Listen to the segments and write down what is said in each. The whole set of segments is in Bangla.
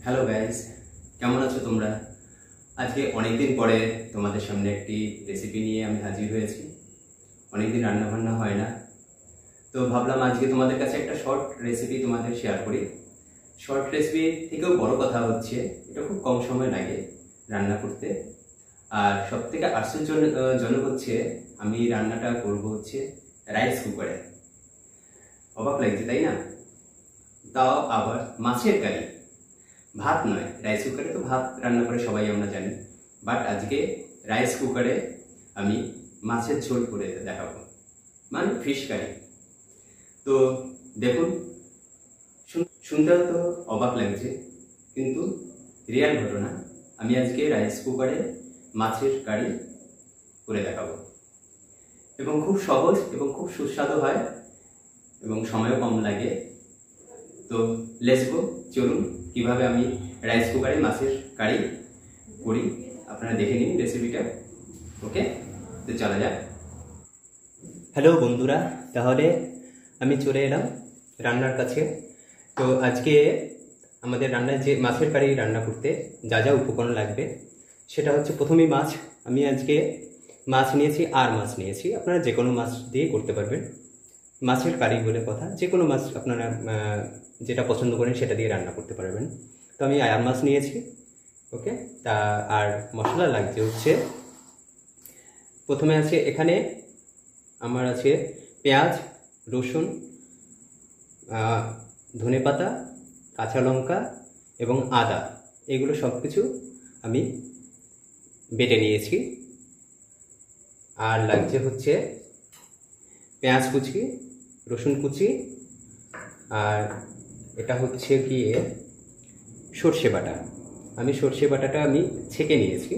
হ্যালো গাইস, কেমন আছো তোমরা? আজকে অনেকদিন পরে তোমাদের সামনে একটি রেসিপি নিয়ে আমি হাজির হয়েছি। অনেকদিন রান্না বান্না হয় না, তো ভাবলাম আজকে তোমাদের কাছে একটা শর্ট রেসিপি তোমাদের শেয়ার করি। শর্ট রেসিপি থেকেও বড় কথা হচ্ছে এটা খুব কম সময় লাগে রান্না করতে। আর সব থেকে আশ্চর্যজনক হচ্ছে আমি রান্নাটা করব হচ্ছে রাইস কুকারে। অবাক লাগছে তাই না? তাও আবার মাছের কারি, ভাত নয়। রাইস কুকারে তো ভাত রান্না করে সবাই আমরা জানি, বাট আজকে রাইস কুকারে আমি মাছের ঝোল করে দেখাবো, মানে ফিশ কারি। তো দেখুন, শুনতেও তো অবাক লাগছে, কিন্তু রিয়াল ঘটনা। আমি আজকে রাইস কুকারে মাছের কারি করে দেখাবো, এবং খুব সহজ এবং খুব সুস্বাদু হয় এবং সময়ও কম লাগে। তো লেটস গো, চলুন কিভাবে আমি রাইস কুকারে মাছের কারি করি আপনারা দেখে নিন রেসিপিটা। ওকে, তো চলা যাক। হ্যালো বন্ধুরা, তাহলে আমি চলে এলাম রান্নার কাছে। তো আজকে আমাদের রান্নায় যে মাছের কারি রান্না করতে যা যা উপকরণ লাগবে সেটা হচ্ছে, প্রথমেই মাছ। আমি আজকে মাছ নিয়েছি, আর মাছ নিয়েছি। আপনারা যে কোনো মাছ দিয়ে করতে পারবেন। মাছের কারি বলে কথা, যে কোনো মাছ আপনারা যেটা পছন্দ করেন সেটা দিয়ে রান্না করতে পারবেন। তো আমি আর মাছ নিয়েছি। ওকে, তা আর মশলা লাগছে হচ্ছে, প্রথমে আছে এখানে আমার আছে পেঁয়াজ, রসুন, ধনেপাতা, কাঁচা লঙ্কা এবং আদা। এগুলো সব কিছু আমি বেটে নিয়েছি। আর লাগছে হচ্ছে পেঁয়াজ কুচি, রসুন কুচি, আর এটা হচ্ছে গিয়ে সর্ষে বাটা। আমি সর্ষে বাটাটা আমি ছেঁকে নিয়েছি।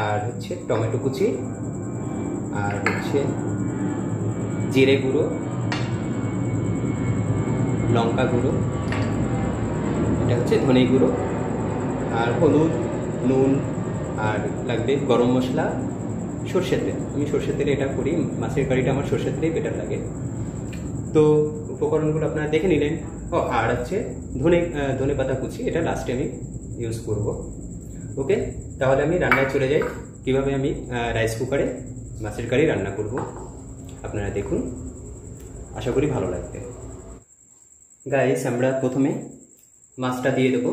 আর হচ্ছে টমেটো কুচি, আর হচ্ছে জিরে গুঁড়ো, লঙ্কা গুঁড়ো, এটা হচ্ছে ধনে গুঁড়ো, আর হলুদ, নুন, আর লাগবে গরম মশলা, সর্ষের তেল। আমি সর্ষের তেলে এটা করি, মাছের কারিটা আমার সর্ষের তেলেই বেটার লাগে। তো উপকরণগুলো আপনারা দেখে নিলেন। আর হচ্ছে ধনে পাতা কুচি, এটা লাস্টে আমি ইউজ করব। ওকে, তাহলে আমি রান্নায় চলে যাই, কিভাবে আমি রাইস কুকারে মাছের কারি রান্না করব আপনারা দেখুন, আশা করি ভালো লাগবে। গাইস, আমরা প্রথমে মাছটা দিয়ে দেবো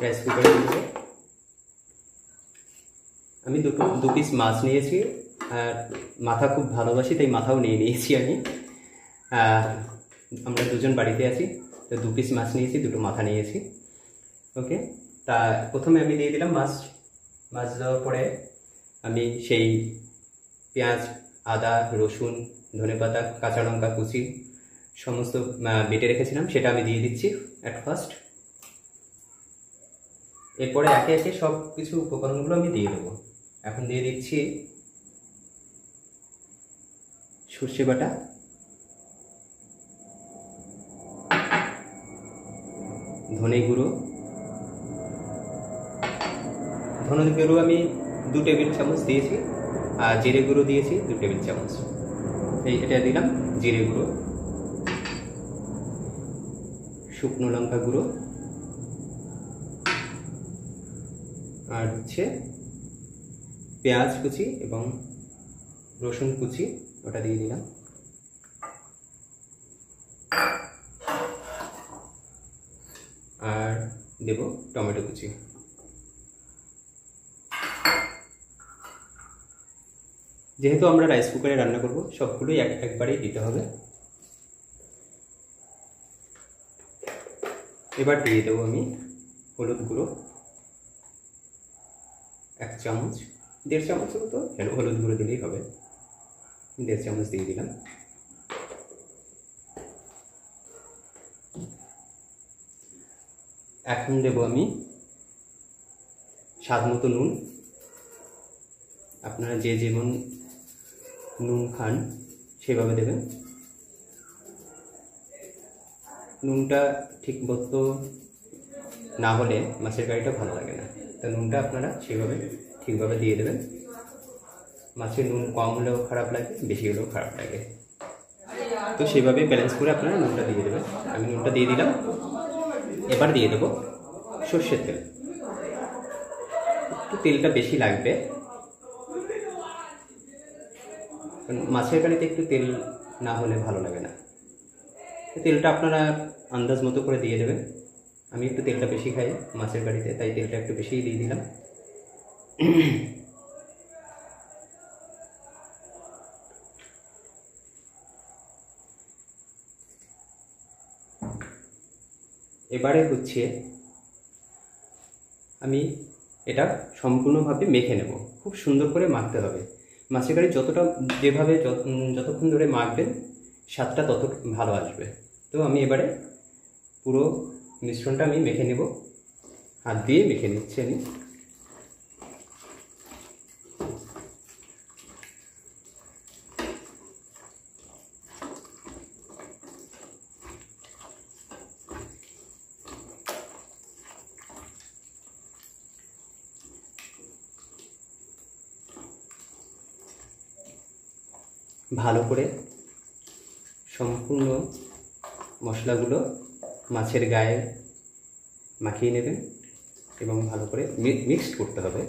রাইস কুকারে। আমি দু পিস মাছ নিয়েছি, আর মাথা খুব ভালোবাসি তাই মাথাও নিয়ে নিয়েছি আমি। আমরা দুজন বাড়িতে আছি, তো 2 পিস মাছ নিয়েছি, 2টো মাথা নিয়েছি। ওকে, তা প্রথমে আমি দিয়ে দিলাম মাছ দেওয়ার পরে আমি সেই পেঁয়াজ, আদা, রসুন, ধনেপাতা, কাঁচা লঙ্কা কুচি সমস্ত বেটে রেখেছিলাম, সেটা আমি দিয়ে দিচ্ছি অ্যাট ফার্স্ট। এরপরে একে একে সব কিছু উপকরণগুলো আমি দিয়ে দেবো। এখন দিয়ে দিচ্ছি সর্ষে বাটা, ধনে গুঁড়ো আমি 2 টেবিল চামচ দিয়েছি, আর জিরে গুঁড়ো দিয়েছি 2 টেবিল চামচ। এটা দিলাম জিরে গুঁড়ো, শুকনো লঙ্কা গুঁড়ো, আর হচ্ছে পেঁয়াজ কুচি এবং রসুন কুচি, ওটা দিয়ে দিলাম। আর দেব টমেটো কুচি। যেহেতু আমরা রাইস কুকারে রান্না করব, সবগুলোই একবারেই দিতে হবে। এবার দিয়ে দেবো আমি হলুদ গুঁড়ো 1 চামচ, 1.5 চামচ মতো হলুদ গুঁড়ো দিলেই হবে। 1.5 চামচ দিয়ে দিলাম। এখন দেবো আমি স্বাদ মতো নুন। আপনারা যে যেমন নুন খান সেভাবে দেবেন। নুনটা ঠিক মতো না হলে মাছের কারিটা ভালো লাগে না, তো নুনটা আপনারা সেভাবে ঠিকভাবে দিয়ে দেবেন। মাছের নুন কম হলেও খারাপ লাগে, বেশি হলেও খারাপ লাগে, তো সেভাবে ব্যালেন্স করে আপনারা নুনটা দিয়ে দেবেন। আমি নুনটা দিয়ে দিলাম। এবার দিয়ে দেবো সর্ষের তেল। একটু তেলটা বেশি লাগবে, মাছের কারিতে একটু তেল না হলে ভালো লাগে না। তেলটা আপনারা আন্দাজ মতো করে দিয়ে দেবেন। আমি একটু তেলটা বেশি খাই মাছের কারিতে, তাই তেলটা একটু বেশিই দিয়ে দিলাম। এবারে হচ্ছে আমি এটা সম্পূর্ণভাবে মেখে নেব। খুব সুন্দর করে মাখতে হবে। মাছের কারি যতটা যেভাবে যতক্ষণ ধরে মাখবেন স্বাদটা তত ভালো আসবে। তো আমি এবারে পুরো মিশ্রণটা আমি মেখে নেব, হাত দিয়ে মেখে নিচ্ছি আমি। ভালো করে সম্পূর্ণ মশলাগুলো মাছের গায়ে মাখিয়ে নেবেন এবং ভালো করে মিক্সড করতে হবে।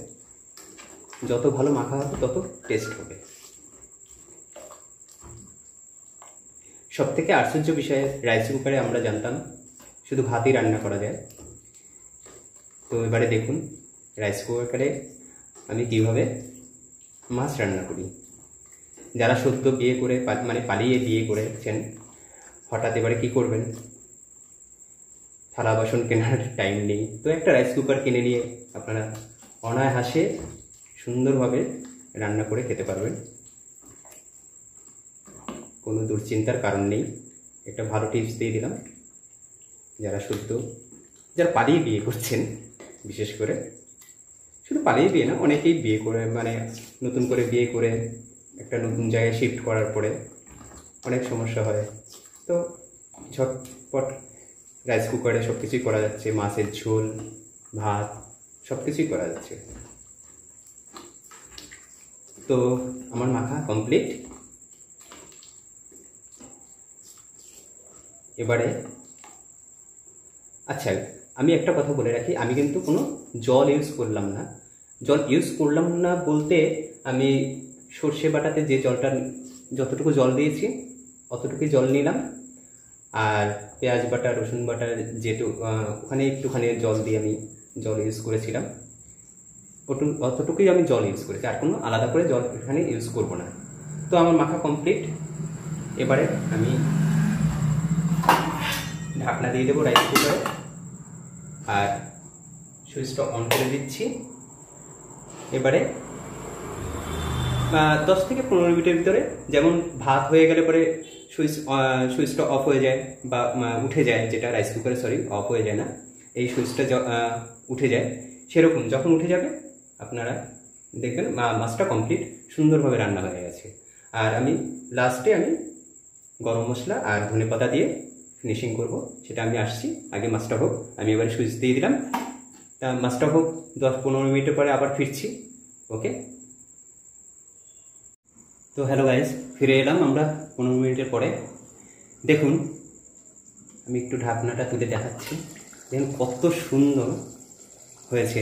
যত ভালো মাখা হবে তত টেস্ট হবে। সবথেকে আশ্চর্য বিষয়, রাইস কুকারে আমরা জানতাম শুধু ভাতই রান্না করা যায়। তো এবারে দেখুন রাইস কুকারে আমি কীভাবে মাছ রান্না করি। যারা সদ্য বিয়ে করে মানে পালিয়ে বিয়ে করেছেন, হঠাৎ এবারে কী করবেন, থালা বাসন কেনার টাইম নেই, তো একটা রাইস কুকার কিনে নিয়ে আপনারা অনায়াসে সুন্দরভাবে রান্না করে খেতে পারবেন। কোনো দুশ্চিন্তার কারণ নেই। একটা ভালো টিপস দিয়ে দিলাম যারা পালিয়ে বিয়ে করছেন, বিশেষ করে শুধু পালিয়ে বিয়ে না, অনেকেই বিয়ে করে মানে নতুন করে বিয়ে করে একটা নতুন জায়গায় শিফট করার পরে অনেক সমস্যা হয়। তো ঝটপট রাইস কুকারে সব কিছুই করা যাচ্ছে, মাছের ঝোল, ভাত সব কিছুই করা যাচ্ছে। তো আমার মাখা কমপ্লিট। এবারে আচ্ছা, আমি একটা কথা বলে রাখি, আমি কিন্তু কোনো জল ইউজ করলাম না। জল ইউজ করলাম না বলতে আমি সর্ষে বাটাতে যে জলটা, যতটুকু জল দিয়েছি অতটুকুই জল নিলাম। আর পেঁয়াজ বাটা, রসুন বাটা ওখানে একটুখানি জল দিয়ে আমি জল ইউজ করেছিলাম, অতটুকুই আমি জল ইউজ করেছি। আর কোনো আলাদা করে জল এখানে ইউজ করব না। তো আমার মাখা কমপ্লিট। এবারে আমি ঢাকনা দিয়ে দেবো রাইস কুকারে, আর সুইচটা অন করে দিচ্ছি। এবারে 10 থেকে 15 মিনিটের ভিতরে, যেমন ভাত হয়ে গেলে পরে সুইচটা অফ হয়ে যায় বা উঠে যায়, যেটা রাইস কুকারে অফ হয়ে যায় না, এই সুইচটা উঠে যায়, সেরকম যখন উঠে যাবে আপনারা দেখবেন মাছটা কমপ্লিট সুন্দরভাবে রান্না হয়ে গেছে। আর আমি লাস্টে গরম মশলা আর ধনেপাতা দিয়ে ফিনিশিং করব, সেটা আমি আসছি। আগে মাছটা হোক, আমি এবারে সুইচ দিয়ে দিলাম। তা মাছটা হোক, 10-15 মিনিটের পরে আবার ফিরছি। ওকে, তো হ্যালো গাইস, ফিরে এলাম আমরা 15 মিনিটের পরে। দেখুন আমি একটু ঢাকনাটা তুলে দেখাচ্ছি, দেখুন কত সুন্দর হয়েছে।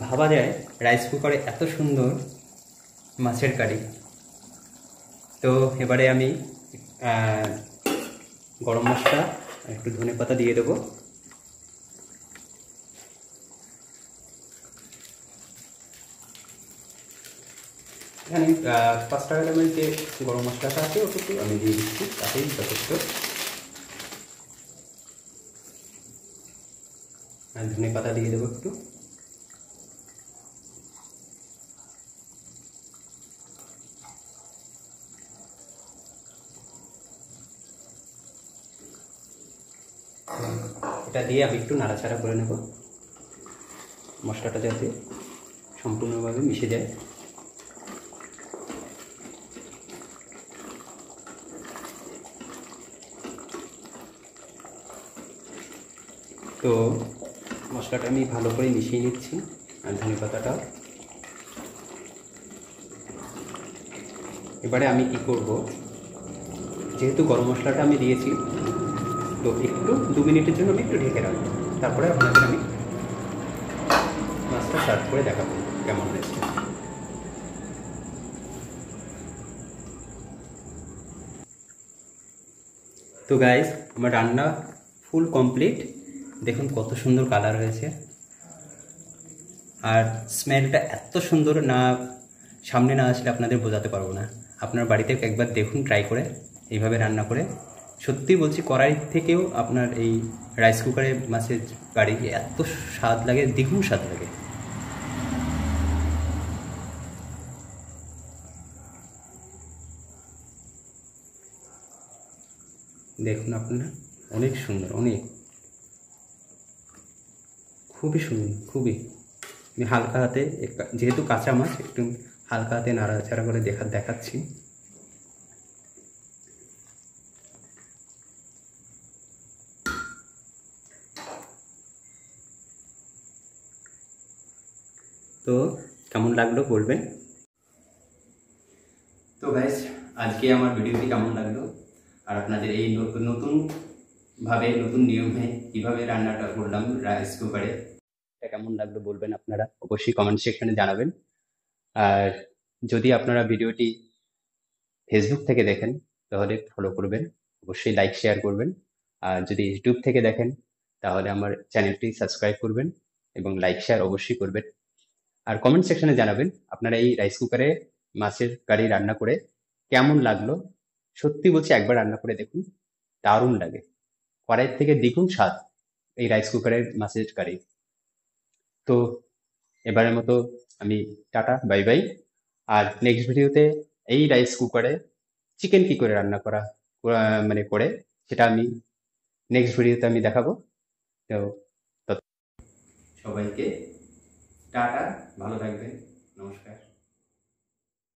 ভাবা যায় রাইস কুকারে এত সুন্দর মাছের কারি। তো এবারে আমি গরম মশলা একটু ধনেপাতা দিয়ে দেবো। এখানে 5 টাকা দামের যে গরম মশলাটা আছে ওটুকু আমি দিয়ে দিচ্ছি, তাতেই যথেষ্ট। আর ধনেপাতা দিয়ে দেবো একটু। এটা দিয়ে আমি একটু নাড়াচাড়া করে নেব, মশলাটা যাতে সম্পূর্ণভাবে মিশে যায়। তো মশলাটা আমি ভালো করে মিশিয়ে নিচ্ছি, আর ধনেপাতাটা। এবারে আমি কি করব, যেহেতু গরম মশলাটা আমি দিয়েছি, তো একটু 2 মিনিটের জন্য আমি একটু ঢেকে রাখবো, তারপরে আপনাদের আমি মাছটা সার্ভ করে দেখাবো কেমন হয়েছে। তো গাইস, আমার রান্না ফুল কমপ্লিট। দেখুন কত সুন্দর কালার হয়েছে, আর স্মেলটা এত সুন্দর না, সামনে না আসলে আপনাদের বোঝাতে পারবো না। আপনার বাড়িতে একবার দেখুন ট্রাই করে এইভাবে রান্না করে। সত্যি বলছি, কড়াই থেকেও আপনার এই রাইস কুকারে মাছের কারি এত স্বাদ লাগে, দ্বিগুণ স্বাদ লাগে। দেখুন আপনারা, অনেক সুন্দর, অনেক খুবই সুন্দর, খুবই। আমি হালকা হাতে, যেহেতু কাঁচা মাছ, একটু হালকা হাতে নাড়াচাড়া করে দেখাচ্ছি। তো কেমন লাগলো বলবেন। তো গাইস, আজকে আমার ভিডিওটি কেমন লাগলো, আর আপনাদের এই নতুনভাবে নতুন নিয়মে কীভাবে রান্নাটা করলাম রাইস কুকারে, এটা কেমন লাগলো বলবেন আপনারা, অবশ্যই কমেন্ট সেকশনে জানাবেন। আর যদি আপনারা ভিডিওটি ফেসবুক থেকে দেখেন তাহলে ফলো করবেন, অবশ্যই লাইক শেয়ার করবেন। আর যদি ইউটিউব থেকে দেখেন তাহলে আমার চ্যানেলটি সাবস্ক্রাইব করবেন এবং লাইক শেয়ার অবশ্যই করবেন। আর কমেন্ট সেকশনে জানাবেন আপনারা এই রাইস কুকারে মাছের কারি রান্না করে কেমন লাগলো। সত্যি বলছি, একবার রান্না করে দেখুন, দারুণ লাগে। কড়াইয়ের থেকে দ্বিগুণ স্বাদ এই রাইস কুকারের মাছের কারি। তো এবারের মতো আমি টাটা, বাই বাই। আর নেক্সট ভিডিওতে এই রাইস কুকারে চিকেন কি করে রান্না করা মানে করে, সেটা আমি নেক্সট ভিডিওতে আমি দেখাবো। তো সবাইকে টাটা, ভালো থাকবেন, নমস্কার।